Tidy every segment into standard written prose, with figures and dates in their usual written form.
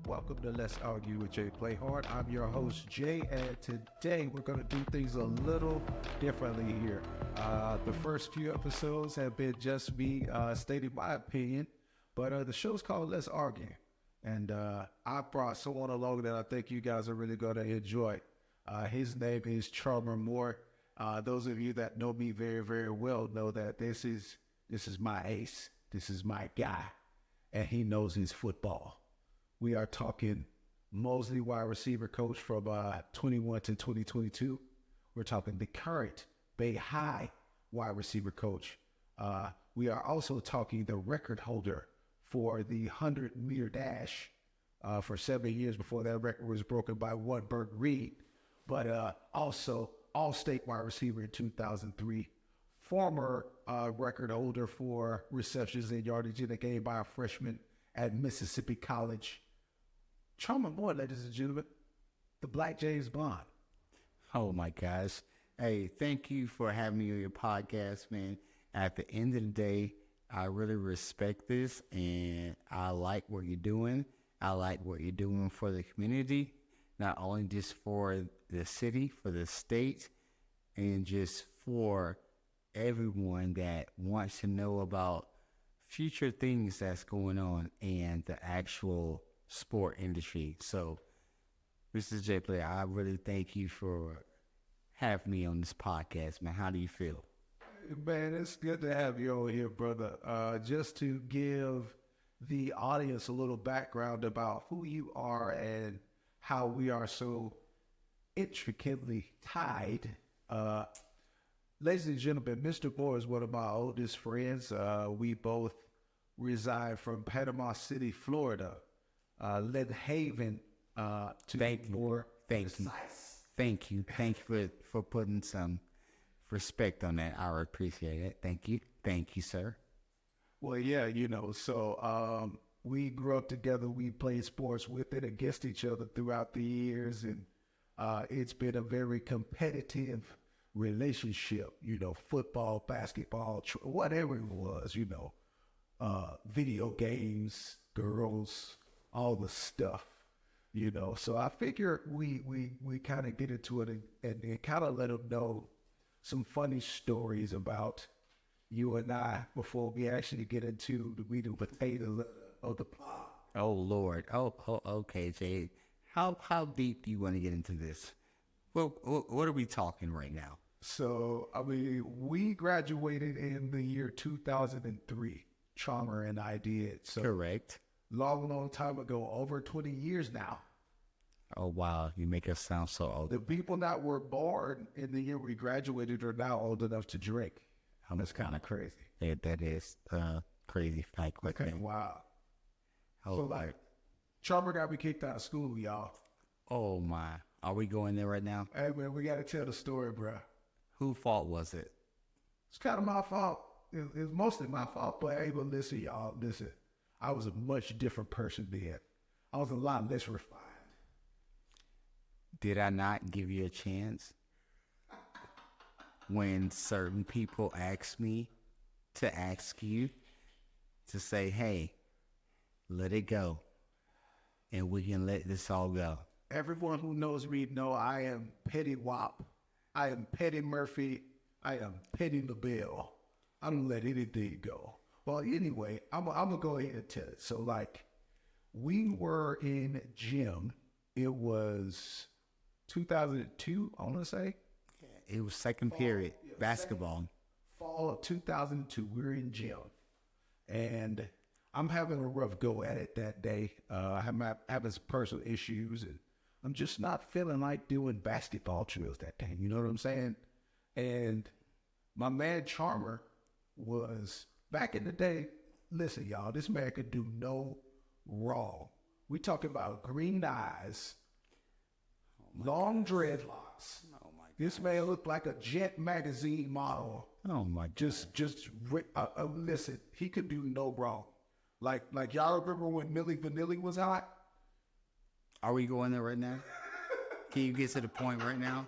Welcome to Let's Argue with Jay Playhard. I'm your host, Jay, and today we're going to do things a little differently here. The first few episodes have been just me stating my opinion, but the show's called Let's Argue. And I brought someone along that I think you guys are really going to enjoy. His name is Charmer Moore. Those of you that know me very, very well know that this is my ace. This is my guy, and he knows his football. We are talking Mosley wide receiver coach from 21 to 2022. We're talking the current Bay High wide receiver coach. We are also talking the record holder for the 100-meter dash for 7 years before that record was broken by one Burt Reed, but also All-State wide receiver in 2003. Former record holder for receptions and yardage in a game by a freshman at Mississippi College. Charmer Moore, ladies and gentlemen, the Black James Bond. Oh my gosh. Hey, thank you for having me on your podcast, man. At the end of the day, I really respect this and I like what you're doing. I like what you're doing for the community, not only just for the city, for the state, and just for everyone that wants to know about future things that's going on and the actual sport industry. So, Mr. J Player, I really thank you for having me on this podcast, man. How do you feel? Man, it's good to have you over here, brother. Just to give the audience a little background about who you are and how we are so intricately tied. Ladies and gentlemen, Mr. Moore is one of my oldest friends. We both reside from Panama City, Florida. Lynn Haven to Thank you. Thank you for putting some respect on that. I appreciate it. Thank you, sir. Well, yeah, so we grew up together. We played sports with and against each other throughout the years, and it's been a very competitive relationship, football, basketball, whatever it was, video games, girls, all the stuff, So I figure we kind of get into it and kind of let them know some funny stories about you and I before we actually get into the meat and potatoes of the plot. Oh Lord. Oh, okay, Jay. How deep do you want to get into this? Well, what are we talking right now? So, we graduated in the year 2003. Charmer and I did. So Correct. Long time ago, over 20 years now. Oh, wow. You make us sound so old. The people that were born in the year we graduated are now old enough to drink. That's kind of crazy. Yeah, that is crazy fact. Okay, wow. Oh, So, Charmer got me kicked out of school, y'all. oh, my. Are we going there right now? Hey, man, we got to tell the story, bro. Whose fault was it? It's kind of my fault. It's mostly my fault, but hey, but listen, y'all, listen. I was a much different person then. I was a lot less refined. Did I not give you a chance? When certain people ask me to ask you to say, hey, let it go, and we can let this all go. Everyone who knows me know I am Petty Wop. I am Petty Murphy. I am Petty LaBelle. I don't let anything go. Well, anyway, I'm gonna go ahead and tell it. So, we were in gym. It was 2002, I want to say. It was second period, basketball. Fall of 2002, we were in gym. And I'm having a rough go at it that day. I'm having some personal issues, and I'm just not feeling like doing basketball drills that day. You know what I'm saying? And my man Charmer was, back in the day, listen, y'all, this man could do no wrong. We talking about green eyes, long dreadlocks. Oh my God. This man looked like a Jet magazine model. Oh my God. Listen, he could do no wrong. Like y'all remember when Milli Vanilli was hot? Are we going there right now? Can you get to the point right now?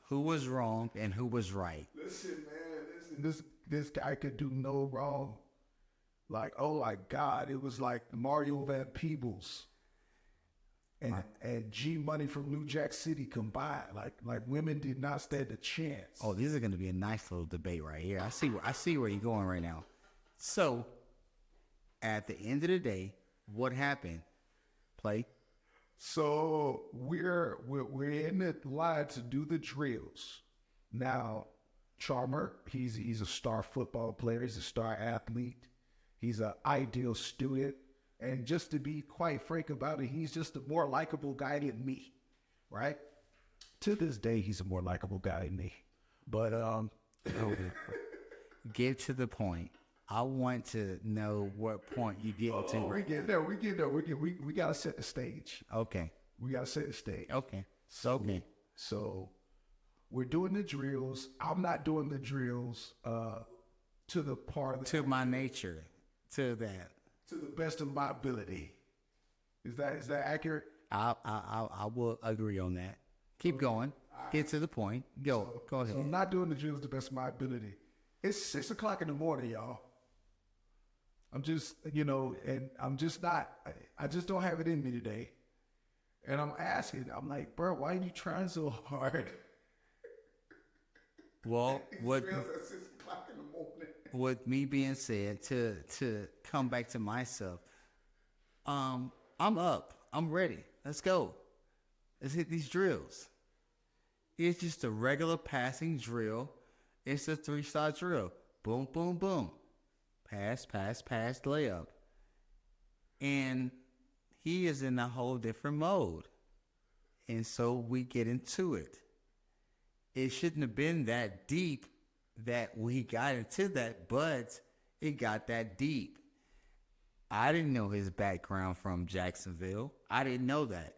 Who was wrong and who was right? Listen, man, this guy could do no wrong. Like, oh my God, it was like Mario Van Peebles and G Money from New Jack City combined. Like women did not stand a chance. Oh, this is going to be a nice little debate right here. I see where you're going right now. So, at the end of the day, what happened? Play. So we're in the line to do the drills. Now, Charmer, he's a star football player. He's a star athlete. He's an ideal student. And just to be quite frank about it, he's just a more likable guy than me, right? To this day, he's a more likable guy than me. But Get to the point. I want to know what point you get to. we get there. We gotta set the stage. Okay. We gotta set the stage. Okay. Okay. So we're doing the drills. I'm not doing the drills to the part To my nature. To that. to the best of my ability. Is that accurate? I will agree on that. Keep going. Get to the point. Go ahead. So I'm not doing the drills to the best of my ability. It's 6 o'clock in the morning, y'all. I'm just, and I'm just not, I just don't have it in me today. And I'm asking, I'm like, bro, why are you trying so hard? Well, what Drills at 6 o'clock in the morning. with me being said, to come back to myself, I'm up. I'm ready. Let's go. Let's hit these drills. It's just a regular passing drill. It's a 3-star drill. Boom, boom, boom. Pass, pass, pass, layup. And he is in a whole different mode. And so we get into it. It shouldn't have been that deep that we got into that, but it got that deep. I didn't know his background from Jacksonville. I didn't know that.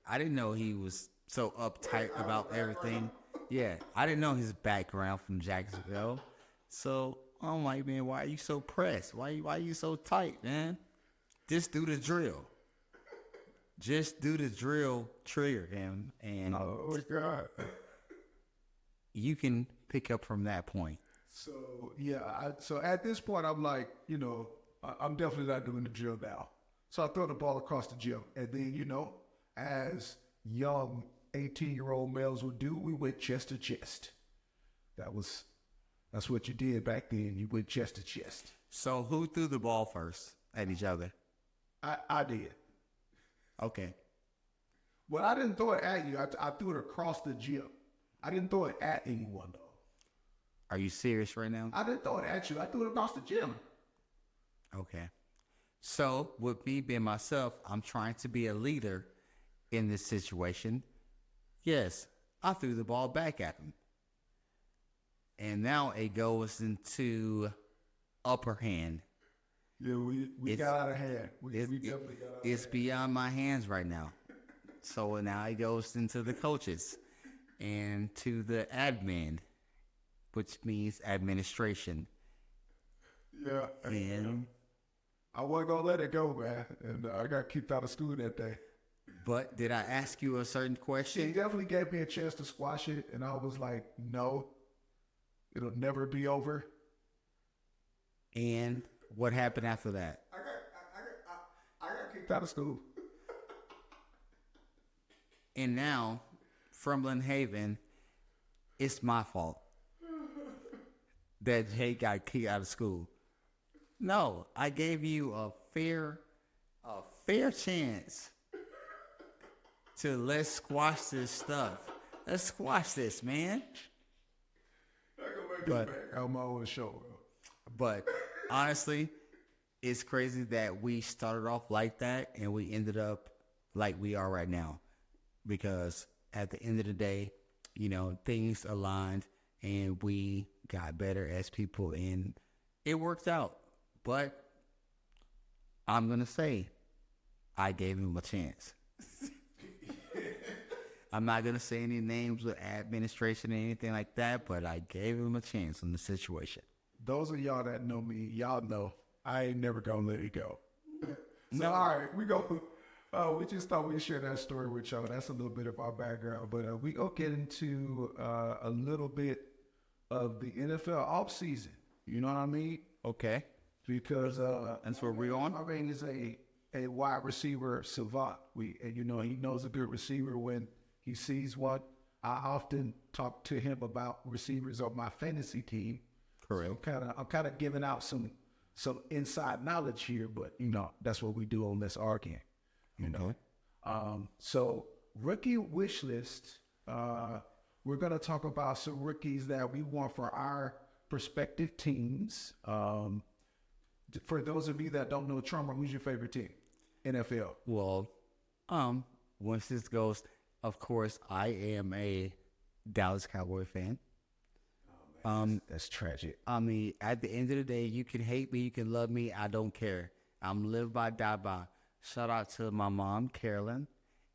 I didn't know he was so uptight about everything. Yeah, I didn't know his background from Jacksonville. So I'm like, man, why are you so pressed? Why are you so tight, man? Just do the drill. Just do the drill, trigger him, and Oh my God. you can pick up from that point. So, yeah, so at this point, I'm like, I'm definitely not doing the drill now. So I throw the ball across the gym. And then, as young 18-year-old males would do, we went chest to chest. That's what you did back then. You went chest to chest. So who threw the ball first at each other? I did. Okay. Well, I didn't throw it at you. I threw it across the gym. I didn't throw it at anyone, though. Are you serious right now? I didn't throw it at you. I threw it across the gym. Okay. So with me being myself, I'm trying to be a leader in this situation. Yes, I threw the ball back at him. And now it goes into upper hand. Yeah, we got out of hand. We definitely got out of hand. It's beyond my hands right now. So now it goes into the coaches and to the admin, which means administration. Yeah. And I wasn't going to let it go, man. And I got kicked out of school that day. but did I ask you a certain She question? definitely gave me a chance to squash it. And I was like, no, it'll never be over. And what happened after that? I got kicked out of school. And now, from Lynn Haven, it's my fault that Jay got kicked out of school. No, I gave you a fair chance to let's squash this stuff. Let's squash this, man. I go back But- back on my own show. But honestly, it's crazy that we started off like that and we ended up like we are right now. Because at the end of the day, things aligned and we got better as people and it worked out. But I'm going to say I gave him a chance. I'm not going to say any names with administration or anything like that, but I gave him a chance on the situation. Those of y'all that know me, y'all know I ain't never gonna let it go. So, all right, we just thought we'd share that story with y'all. That's a little bit of our background, but we go get into a little bit of the NFL offseason. You know what I mean? Okay. because That's where we're on. I mean, is a wide receiver savant. And you know, he knows a good receiver when he sees one. I often talk to him about receivers on my fantasy team. Correct. So I'm kind of giving out some inside knowledge here, but you know, that's what we do on this arguing. You know. So rookie wish list. We're gonna talk about some rookies that we want for our prospective teams. For those of you that don't know, Trummer, who's your favorite team? NFL. Well, once this goes, of course, I am a Dallas Cowboy fan. That's tragic. I mean, at the end of the day, you can hate me, you can love me, I don't care. I'm live by, die by. Shout out to my mom, Carolyn,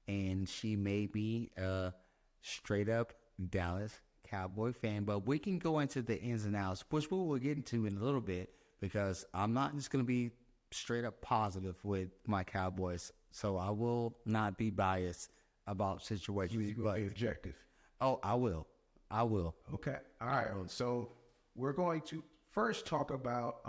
and she made me a straight up Dallas Cowboy fan. But we can go into the ins and outs, which we will get into in a little bit, because I'm not just going to be straight up positive with my Cowboys. So I will not be biased about situations. You will be objective. Oh, I will. Okay. All right. So we're going to first talk about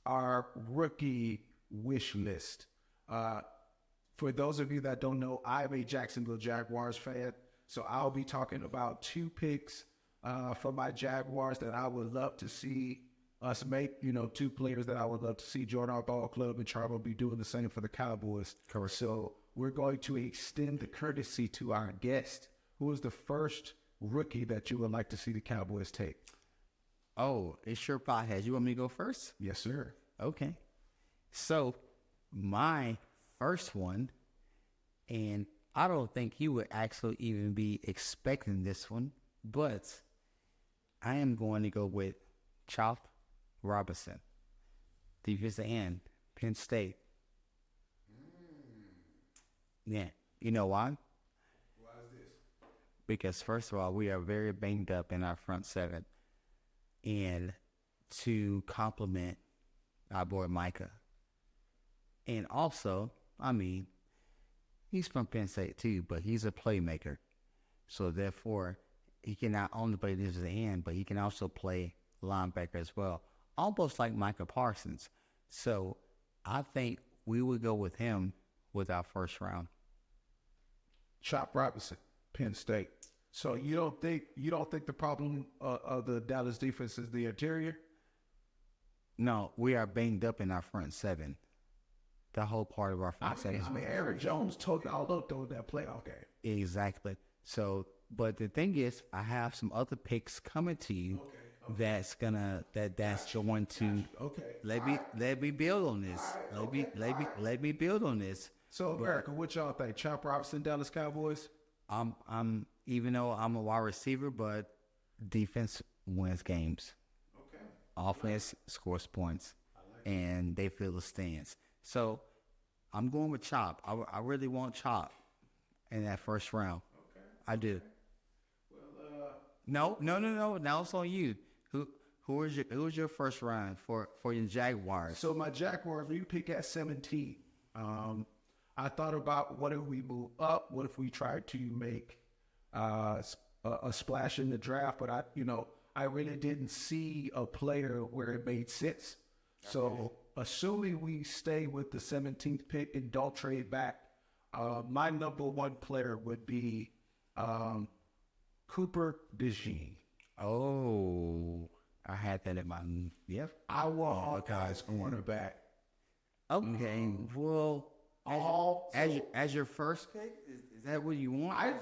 our rookie wish list. For those of you that don't know, I'm a Jacksonville Jaguars fan. So I'll be talking about 2 picks for my Jaguars that I would love to see us make. You know, 2 players that I would love to see join our ball club, and Charlie will be doing the same for the Cowboys. Correct. So we're going to extend the courtesy to our guest. Who is the first rookie that you would like to see the Cowboys take? Oh, it's your podcast. You want me to go first? Yes, sir. Okay. So my first one, and I don't think you would actually even be expecting this one, but I am going to go with Chop Robinson, defensive end, Penn State. Yeah. You know why? Why is this? Because first of all, we are very banged up in our front seven. And to compliment our boy Micah. And also, I mean, he's from Penn State too, but he's a playmaker. So therefore, he can not only play this at the end, but he can also play linebacker as well. Almost like Micah Parsons. So I think we would go with him with our first round. Chop Robinson, Penn State. So you don't think the problem of the Dallas defense is the interior? No, we are banged up in our front seven. The whole part of our front seven. I mean, Aaron Jones took all up though in that playoff game. Exactly. So, but the thing is, I have some other picks coming to you. That's going to let me build on this. Let me build on this. So America, what y'all think? Chop Robinson, Dallas Cowboys? I'm even though I'm a wide receiver, but defense wins games. Okay. Offense scores points, and they fill the stands. So I'm going with Chop. I really want Chop in that first round. Okay. I do. Well, No. Now it's on you. Who is your first round for your Jaguars? so my Jaguars, you pick at 17. I thought about what if we move up? What if we try to make a splash in the draft? But I really didn't see a player where it made sense. So assuming we stay with the 17th pick and don't trade back, my number 1 player would be Cooper DeJean. Oh, I had that in my yep. I want Hawkeyes cornerback. Okay, well, as your first pick, is that what you want? I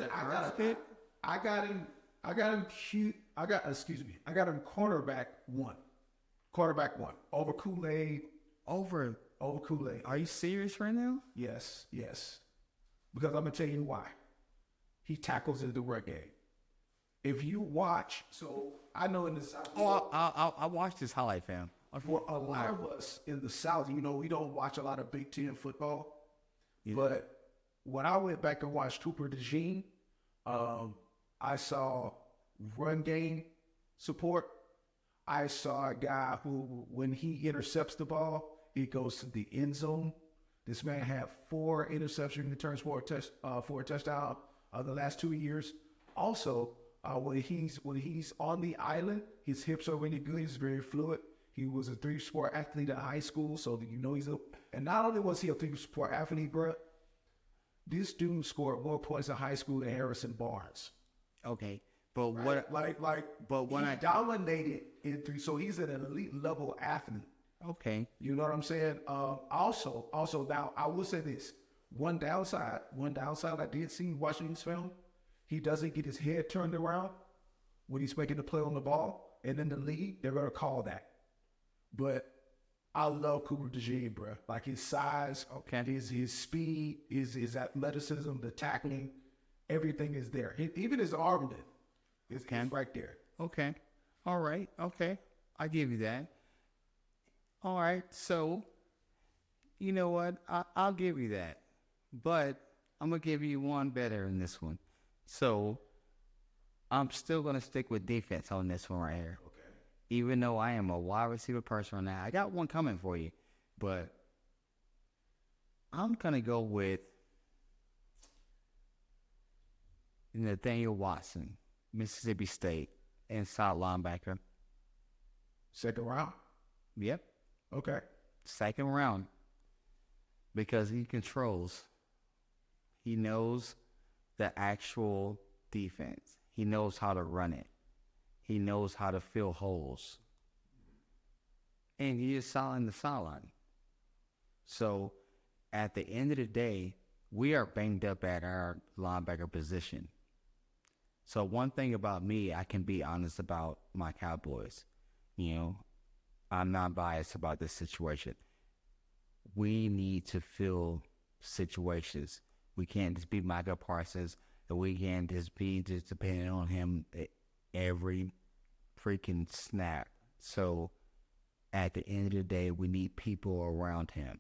got him cute. I got him cornerback one over Kool-Aid. Over Kool-Aid. Are you serious right now? Yes. Because I'm gonna tell you why. He tackles in the run game. If you watch, so I know in the South. Oh, I watched this highlight, fam. For a lot of us in the South, we don't watch a lot of Big Ten football. Yeah. But when I went back and watched Cooper DeJean, I saw run game support. I saw a guy who, when he intercepts the ball, he goes to the end zone. This man had 4 interception returns for a touchdown the last 2 years. Also, when he's on the island, his hips are really good. He's very fluid. He was a three-sport athlete in high school, so you know and not only was he a three-sport athlete, bro, this dude scored more points in high school than Harrison Barnes. Okay. But Right? but when he I dominated in three, so he's an elite level athlete. okay. You know what I'm saying? Also now I will say this: one downside I did see watching this film, he doesn't get his head turned around when he's making the play on the ball, and in the league they're gonna call that. But I love Cooper DeJean, bro. Like his size, his speed, his athleticism, the tackling, everything is there. Even his arm is right there. Okay. All right. Okay. I give you that. All right. So, you know what? I'll give you that. But I'm going to give you one better in this one. So, I'm still going to stick with defense on this one right here. Okay. Even though I am a wide receiver person right now, I got one coming for you. But I'm going to go with Nathaniel Watson, Mississippi State, inside linebacker. Second round? Yep. Okay. Second round. Because he controls. He knows the actual defense. He knows how to run it. He knows how to fill holes. And he is solid in the sideline. So, at the end of the day, we are banged up at our linebacker position. So one thing about me, I can be honest about my Cowboys. You know, I'm not biased about this situation. We need to fill situations. We can't just be Micah Parsons, and we can't just be just depending on him every freaking snap. So at the end of the day, we need people around him.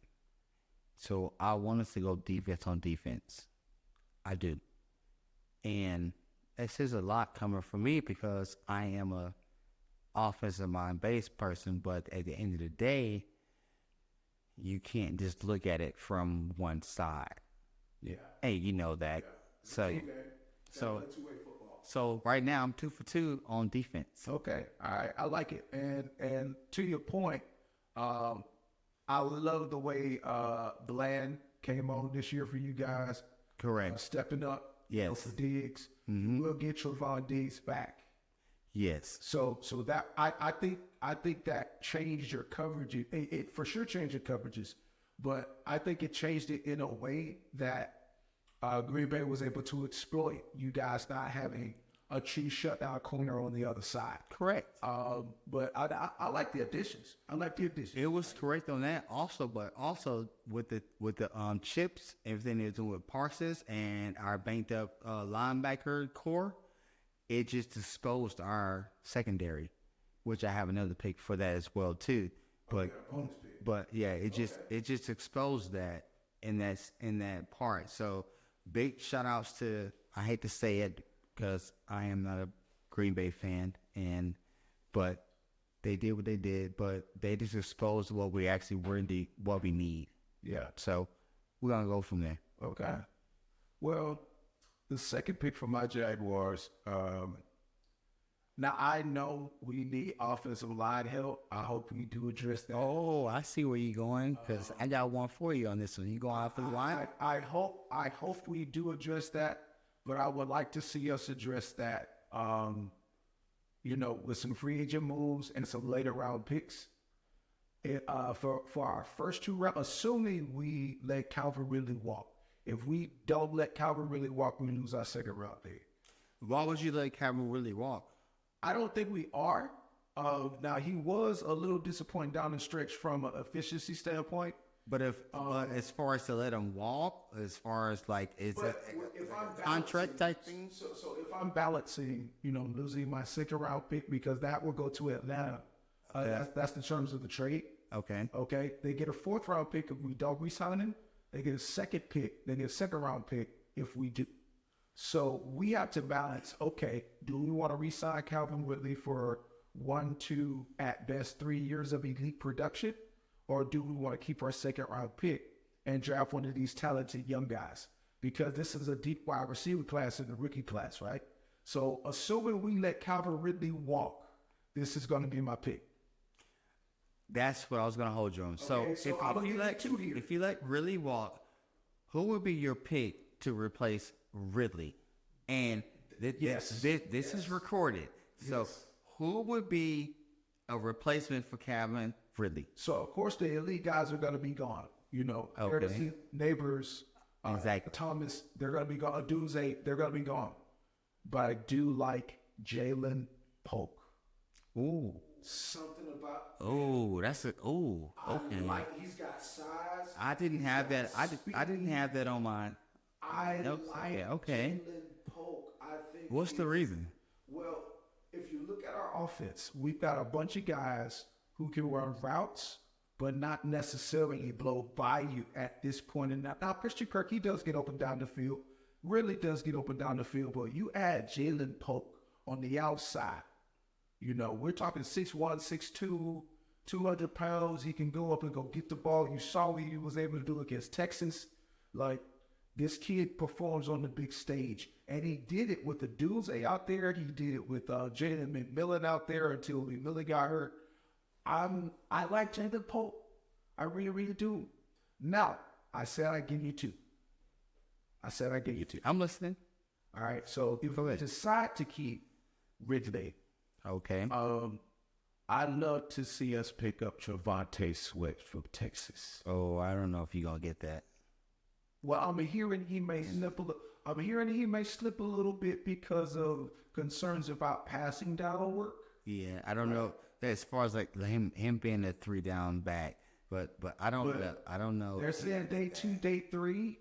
So I want us to go defense on defense. I do. And this is a lot coming from me because I am a offensive mind-based person, but at the end of the day, you can't just look at it from one side. Yeah. Hey, you know that. Yeah. So right now I'm 2 for 2 on defense. Okay. All right. I like it. And to your point, I love the way Bland came on this year for you guys. Correct. Stepping up. Yes. For Diggs. Mm-hmm. We'll get Trevon Diggs back. Yes. So that I think that changed your coverage. It for sure changed your coverages, but I think it changed it in a way that Green Bay was able to exploit you guys not having a true shutdown corner on the other side. Correct. But I like the additions. It was correct on that also, but also with the chips, everything they're doing with Parsons and our banked up linebacker core, it just exposed our secondary, which I have another pick for that as well too. But yeah, it just exposed that in that part. So big shout outs to, I hate to say it because I am not a Green Bay fan, but they did what they did, but they just exposed what we actually what we need. Yeah. So we're gonna go from there. Okay. Well, the second pick for my Jaguars. Now I know we need offensive line help. I hope we do address that. Oh, I see where you're going because I got one for you on this one. You going offensive line? I hope we do address that, but I would like to see us address that. With some free agent moves and some later round picks. For our first 2 rounds, assuming we let Calvin Ridley walk. If we don't let Calvin Ridley walk, we lose our second round pick. Why would you let Calvin Ridley walk? I don't think we are. Now, he was a little disappointing down the stretch from an efficiency standpoint. But as far as to let him walk, as far as like, is it a contract type thing? So if I'm balancing, losing my second round pick because that will go to Atlanta. That's the terms of the trade. Okay. They get a 4th round pick if we don't re-sign him. They get a second pick. They get a second round pick if we do. So we have to balance, okay, do we want to re-sign Calvin Ridley for 1, 2, at best 3 years of elite production? Or do we want to keep our second round pick and draft one of these talented young guys? Because this is a deep wide receiver class in the rookie class, right? So assuming we let Calvin Ridley walk, this is going to be my pick. That's what I was gonna hold you on. So, Okay, so I'm gonna give you two here. if you let Ridley walk, who would be your pick to replace Ridley? And Yes. this is recorded. So, who would be a replacement for Calvin Ridley? So of course the elite guys are going to be gone. You know, Okay. Neighbors, Exactly. Thomas, they're going to be gone. Doomsday, they're going to be gone. But I do like Jalen Polk. Ooh. Something about That's a. Ooh. Okay. like he's got size. I didn't have that. I didn't have that on mine. I Nope. like Okay. Jalen Polk. I think. What's the reason? Well, if you look at our offense, we've got a bunch of guys who can run routes, but not necessarily blow by you at this point. And now Christian Kirk, he does get open down the field, really does get open down the field. But you add Jalen Polk on the outside, you know, we're talking 6'1", 6'2", 200 pounds. He can go up and go get the ball. You saw what he was able to do against Texas. Like, this kid performs on the big stage, and he did it with the Doomsday out there. He did it with Jalen McMillan out there until McMillan got hurt. I like Jalen Polk. I really, really do. Now, I said I give you two. I'm listening. All right. So if Go we ahead. decide to keep Ridley, Okay. I'd love to see us pick up Trevante Sweat from Texas. Oh, I don't know if you're gonna get that. Well, I'm hearing he may slip a little bit because of concerns about passing down work. Yeah, I don't know. As far as like him being a 3 down back, but I don't know. They're saying day 2, day 3.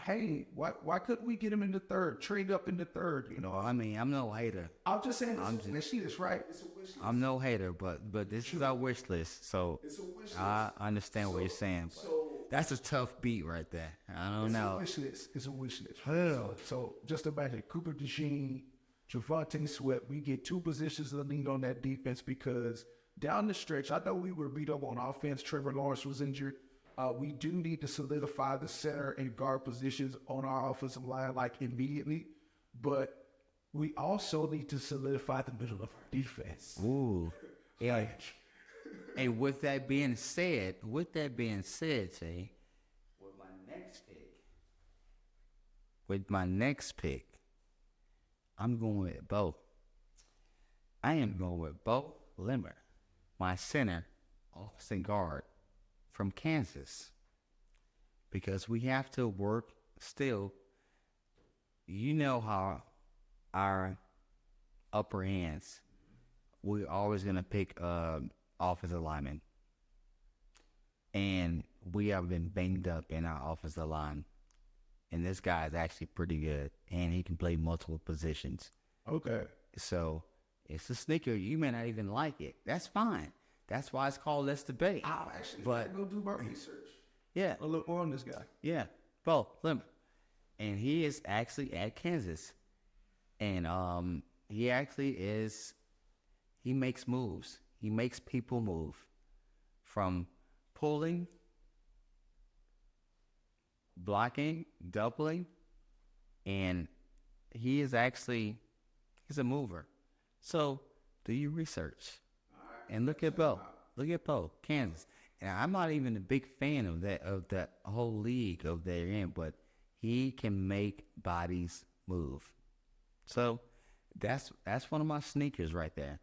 Hey, why couldn't we get him in the third? Trade up in the third, you know. I mean, I'm no hater. I'm just saying, let's see this right. It's a wish list. I'm no hater, but this is our wish list. So It's a wish list. I understand what you're saying. But that's a tough beat right there. I don't know. It's a wish list. So just imagine Cooper DeJean, Trevante Sweat. We get 2 positions of the lead on that defense because down the stretch, I know we were beat up on offense. Trevor Lawrence was injured. We do need to solidify the center and guard positions on our offensive line like immediately, but we also need to solidify the middle of our defense. Ooh. Yeah. And with that being said, Jay, with my next pick, I'm going with Bo. I am going with Bo Limmer, my center, offensive guard from Kansas, because we have to work still. You know how our upper hands, we're always going to pick offensive linemen. And we have been banged up in our offensive line. And this guy is actually pretty good, and he can play multiple positions. Okay. So it's a sneaker. You may not even like it. That's fine. That's why it's called Let's Debate. I'll actually But- go do my research. Yeah, I'll look more on this guy. yeah, Bo Limmer. And he is actually at Kansas. And he makes moves. He makes people move from pulling, blocking, doubling, and he's a mover. So do your research and look at Bo. Look at Bo, Kansas. And I'm not even a big fan of that whole league of they're in, but he can make bodies move. So that's one of my sneakers right there.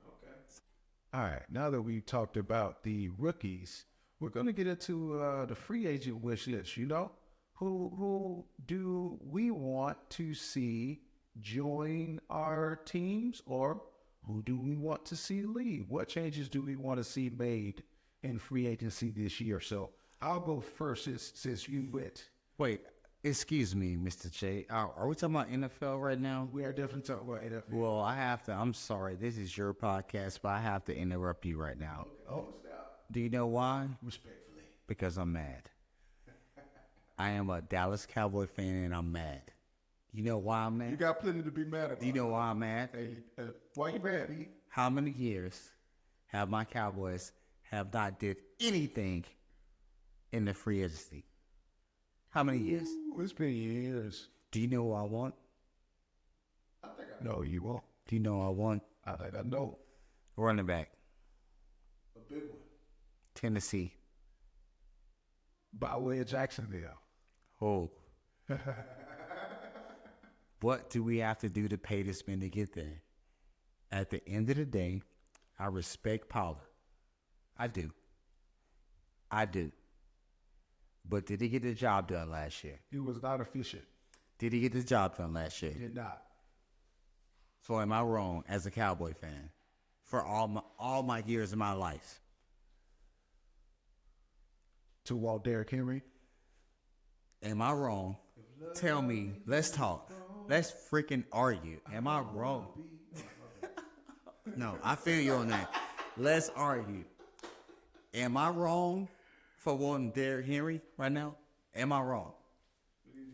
All right. Now that we talked about the rookies, we're going to get into the free agent wish list. You know, who do we want to see join our teams, or who do we want to see leave? What changes do we want to see made in free agency this year? So I'll go first since you went. Wait, excuse me, Mr. J. Are we talking about NFL right now? We are definitely talking about NFL. Well, I'm sorry. This is your podcast, but I have to interrupt you right now. Oh, stop. Do you know why? Respectfully. Because I'm mad. I am a Dallas Cowboy fan, and I'm mad. You know why I'm mad? You got plenty to be mad about. Do you know why I'm mad? Hey, why you mad, E? How many years have my Cowboys have not did anything in the free agency? How many years? Ooh, it's been years. Do you know what I want? I think I know you won't. Do you know what I want? I think I know. Running back. A big one. Tennessee. By way of Jacksonville. Oh. What do we have to do to pay this man to get there? At the end of the day, I respect Pollard. I do. But did he get the job done last year? He was not efficient. Did he get the job done last year? Did not. So am I wrong as a Cowboy fan for all my years of my life? To Walt Derrick Henry? Am I wrong? Tell me. Let's talk. Let's freaking argue. Am I wrong? No, I feel you on that. Let's argue. Am I wrong for wanting Derrick Henry right now? Am I wrong?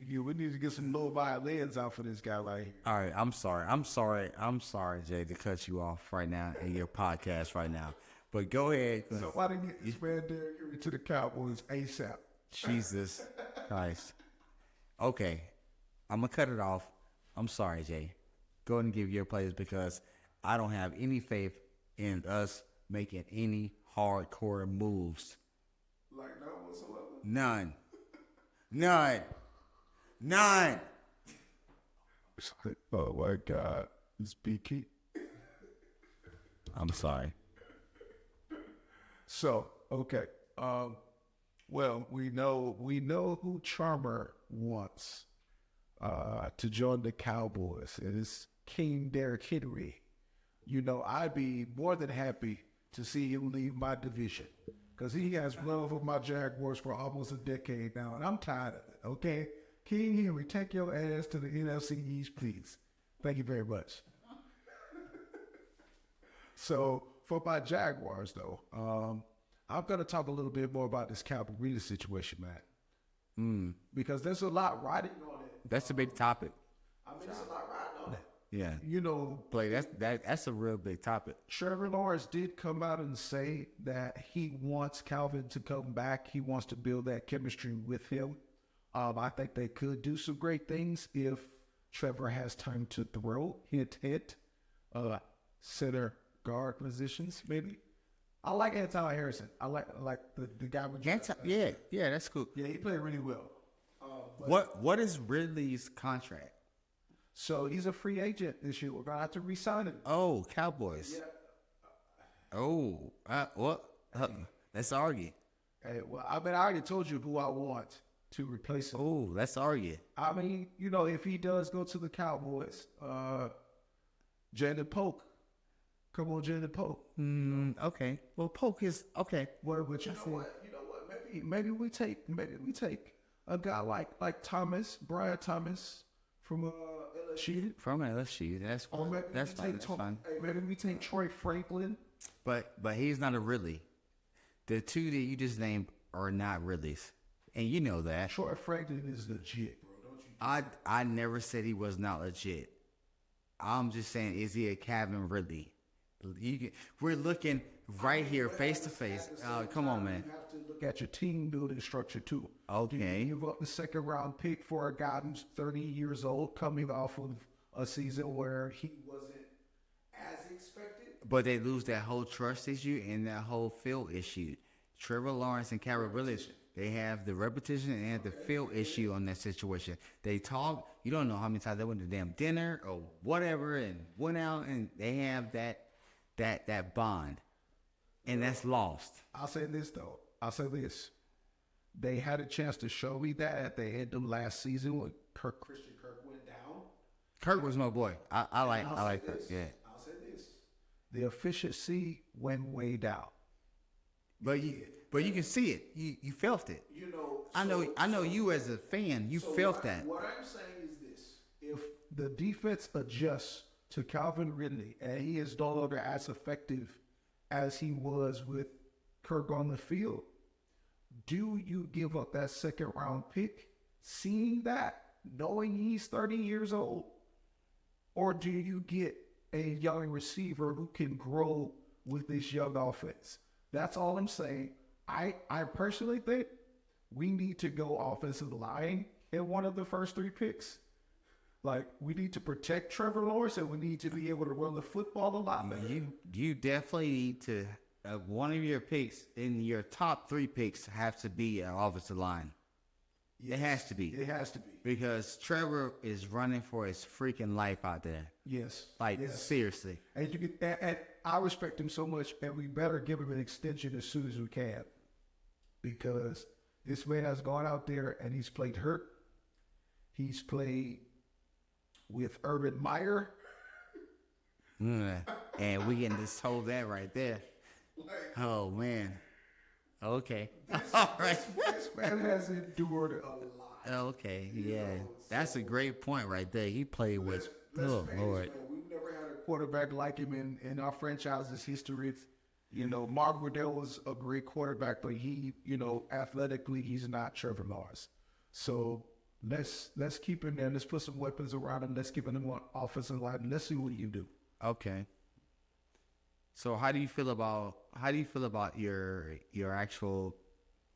We need to get some low violins out for this guy right here. All right, I'm sorry, Jay, to cut you off right now in your podcast right now. But go ahead. So why didn't you get this man Derrick Henry to the Cowboys ASAP? Jesus Christ. Okay, I'm going to cut it off. I'm sorry, Jay. Go ahead and give your plays because I don't have any faith in us making any hardcore moves. Like none whatsoever? None. Oh my God. It's BK. I'm sorry. So, okay. Well, we know who Charmer wants to join the Cowboys. And it's King Derrick Henry. You know, I'd be more than happy to see him leave my division because he has run over my Jaguars for almost a decade now, and I'm tired of it, okay? King Henry, take your ass to the NFC East, please. Thank you very much. So, for my Jaguars, though, I'm going to talk a little bit more about this Calvin Ridley situation, man. Because there's a lot riding on it. That's a big topic. I mean, there's a lot riding on it. Yeah. You know, Play that's a real big topic. Trevor Lawrence did come out and say that he wants Calvin to come back. He wants to build that chemistry with him. I think they could do some great things if Trevor has time to throw. Hint. Center guard positions, maybe. I like Anton Harrison. I like the guy with Yeah, that's cool. Yeah, he played really well. What is Ridley's contract? So he's a free agent this year. We're gonna have to re-sign him. Oh, Cowboys. Yeah. Oh, what? Let's argue. Hey, well, I mean, I already told you who I want to replace him. Oh, let's argue. I mean, you know, if he does go to the Cowboys, Jalen Polk. Come on, Jalen Polk. Okay. Well, Polk is okay. But you know what? Maybe we take a guy like Thomas, Brian Thomas from LSU. From LSU, that's Or fine. maybe That's we fine. take That's fine. Maybe we take Troy Franklin. But he's not a Ridley. The two that you just named are not Ridleys, and you know that. Troy Franklin is legit, bro. Don't you? I never said he was not legit. I'm just saying, is he a Calvin Ridley? We're looking right here, face to face. Come on, man. You have to look at your team building structure too. Okay. Do you give up the second round pick for a guy who's 30 years old, coming off of a season where he wasn't as expected? But they lose that whole trust issue and that whole field issue. Trevor Lawrence and Calvin Ridley, they have the repetition and they have the field issue on that situation. They talk. You don't know how many times they went to damn dinner or whatever and went out, and they have that bond, and that's lost. I'll say this though. They had a chance to show me that at the end of last season when Christian Kirk went down. Kirk was my boy. I like Kirk. Yeah. I'll say this. The efficiency went way down. But you can see it. You felt it. You know. I know you as a fan. You felt that. What I'm saying is this: if the defense adjusts to Calvin Ridley and he is no longer as effective as he was with Kirk on the field, do you give up that second round pick, seeing that, knowing he's 30 years old, or do you get a young receiver who can grow with this young offense? That's all I'm saying. I personally think we need to go offensive line in one of the first three picks. Like, we need to protect Trevor Lawrence and we need to be able to run the football a lot better. You definitely need to one of your picks in your top 3 picks have to be an offensive line. It has to be. It has to be. Because Trevor is running for his freaking life out there. Yes. Like, yes. seriously. And you can, and I respect him so much, and we better give him an extension as soon as we can, because this man has gone out there and he's played hurt. He's played with Urban Meyer. And we can just hold that right there. Oh, man. Okay. All right. This man has endured a lot. Okay, yeah. That's a great point right there. He played with, oh, Lord. We've never had a quarterback like him in our franchise's history. You know, Mark Riddell was a great quarterback, but he, you know, athletically, he's not Trevor Lawrence. So let's keep him there. Let's put some weapons around him. Let's keep him on offensive line. And let's see what he can do. Okay. So how do you feel about your actual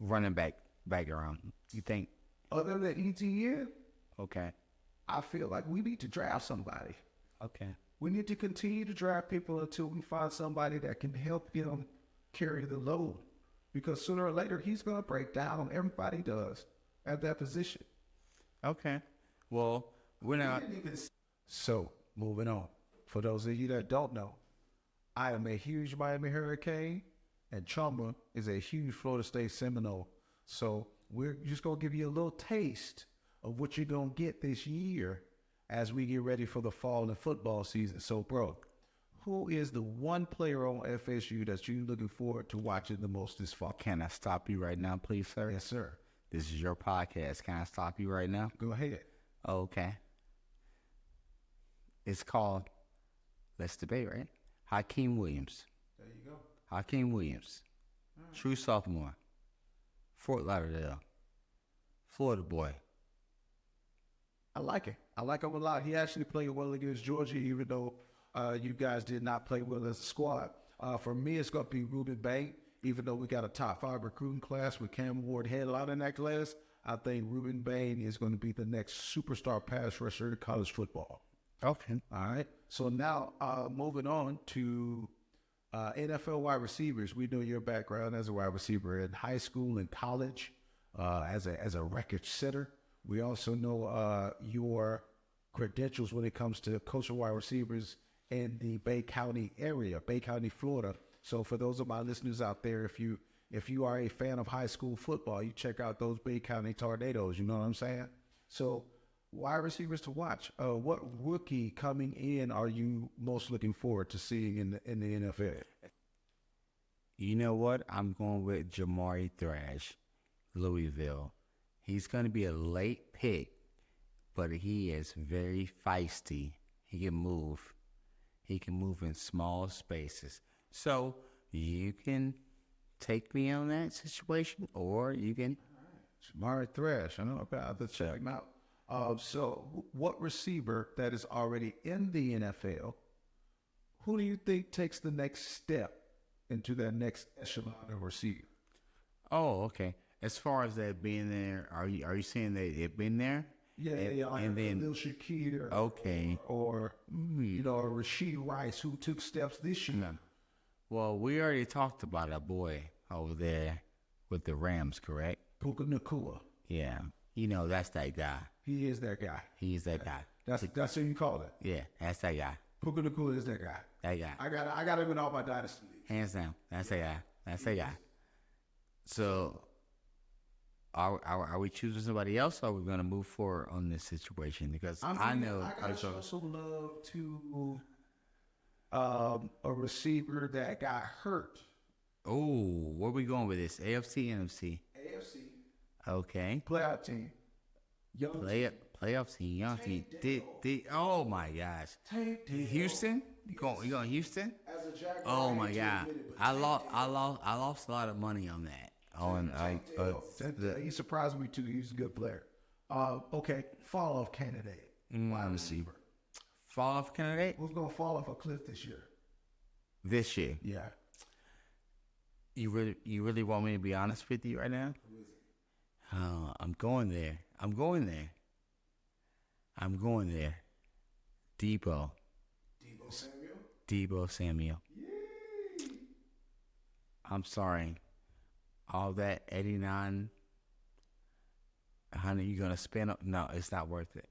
running back background? You think? Other than ETN, Okay. I feel like we need to draft somebody. Okay. We need to continue to draft people until we find somebody that can help him carry the load. Because sooner or later, he's going to break down. Everybody does at that position. Okay. Well, we're not. So, moving on. For those of you that don't know, I am a huge Miami Hurricane, and Chumba is a huge Florida State Seminole. So, we're just going to give you a little taste of what you're going to get this year as we get ready for the fall and football season. So, bro, who is the one player on FSU that you're looking forward to watching the most this fall? Can I stop you right now, please, sir? Yes, sir. This is your podcast. Can I stop you right now? Go ahead. Okay. It's called, let's debate, right? Hakeem Williams. There you go. Hakeem Williams. True sophomore. Fort Lauderdale. Florida boy. I like it. I like him a lot. He actually played well against Georgia, even though you guys did not play well as a squad. For me, it's going to be Ruben Bain. Even though we got a top 5 recruiting class with Cam Ward headlining in that class, I think Ruben Bain is going to be the next superstar pass rusher in college football. Okay. All right. So now moving on to NFL wide receivers. We know your background as a wide receiver in high school and college, as a record setter. We also know your credentials when it comes to coaching wide receivers in the Bay County area, Bay County, Florida. So for those of my listeners out there, if you are a fan of high school football, you check out those Bay County Tornadoes. You know what I'm saying? So wide receivers to watch. What rookie coming in are you most looking forward to seeing in the NFL? You know what? I'm going with Jamari Thrash, Louisville. He's going to be a late pick, but he is very feisty. He can move. He can move in small spaces. So you can take me on that situation, or you can. Jamari Thrash. I know about to check him out. So what receiver that is already in the NFL, who do you think takes the next step into that next echelon of receiver? Oh, okay. As far as that being there, are you saying that it been there? Yeah, like and then Lil Shakir, okay, or Rashid Rice, who took steps this year. No. Well, we already talked about a boy over there with the Rams, correct? Puka Nakua. Yeah, that's that guy. He is that guy. He's that guy. That's who you call it. Yeah, that's that guy. Puka Nakua is that guy. That guy. I got him in all my dynasty leagues. Hands down, that's that guy. That's that guy. So, are we choosing somebody else, or are we going to move forward on this situation? Because I know I show some love to a receiver that got hurt. Oh, where are we going with this? AFC, NFC? AFC. Okay. Playoff team. Playoff team, young team. Oh my gosh. Houston? You going Houston? As a Jaguar, oh my God. I lost a lot of money on that. He surprised me too. He's a good player. Okay, fall off candidate, wide receiver. Fall off candidate? Who's gonna fall off a cliff this year? This year? Yeah. You really want me to be honest with you right now? Who is it? I'm going there. Debo Samuel. Debo Samuel. Yay. I'm sorry. All that 8900 you're gonna spend? No, it's not worth it.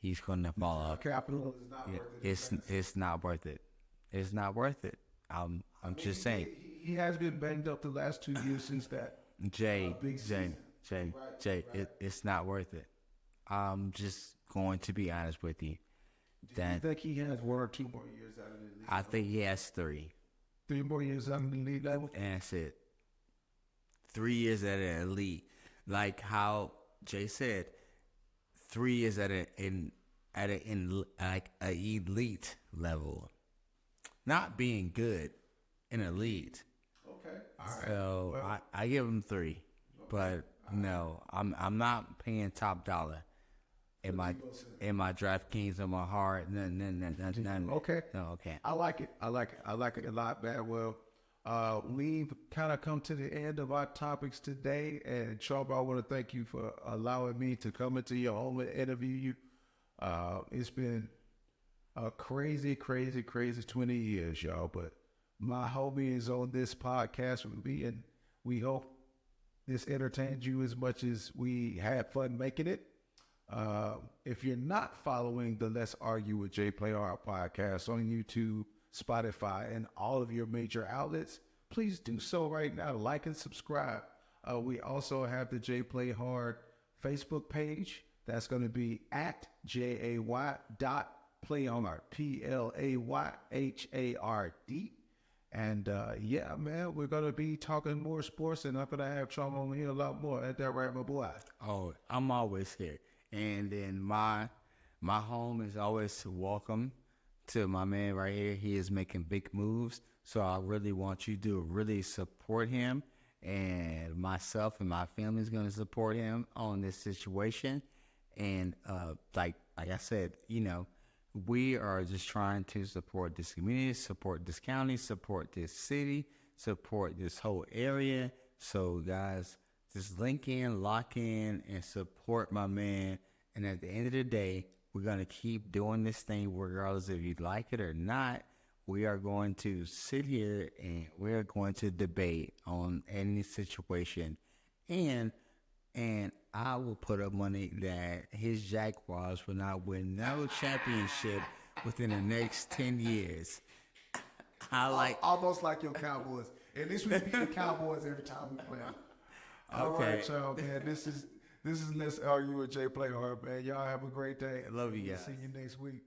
He's gonna fall off. Capital is not worth it. It's not worth it. It's not worth it. I'm just saying. He has been banged up the last 2 years since that. Jay, big season. Jay, it's not worth it. I'm just going to be honest with you. Do you think he has 1 or 2 more years out of the league? I think he has 3. 3 more years out of the league level? And that's it. 3 years at an elite. Like how Jay said, 3 years at an elite level. Not being good, an elite. Okay. All right. So well, I give him 3. But no, I'm not paying top dollar in my DraftKings or my heart. None. Okay. No, okay. I like it. I like it a lot, man. Well, we've kind of come to the end of our topics today. And Sharp, I want to thank you for allowing me to come into your home and interview you. It's been a crazy 20 years, y'all. But my homie is on this podcast with me, and we hope this entertained you as much as we had fun making it. If you're not following the Let's Argue with Jay Playhard podcast on YouTube, Spotify, and all of your major outlets, please do so right now. Like and subscribe. We also have the Jay Playhard Facebook page. That's going to be at JAY.Playhard, PLAYHARD. And yeah, man, we're going to be talking more sports, and I'm going to have Trauma on here a lot more. Ain't that right, my boy? Oh, I'm always here. And then my home is always welcome to my man right here. He is making big moves. So I really want you to really support him. And myself and my family is going to support him on this situation. And like I said, we are just trying to support this community, support this county, support this city, support this whole area. So guys, just link in, lock in, and support my man. And at the end of the day, we're going to keep doing this thing regardless if you like it or not. We are going to sit here and we're going to debate on any situation. And I will put up money that his Jaguars will not win no championship within the next 10 years. Almost like your Cowboys. At least we beat the Cowboys every time we play them. All right, y'all, man. This is Let's Argue with Jay Playhard, man. Y'all have a great day. I love you guys. See you next week.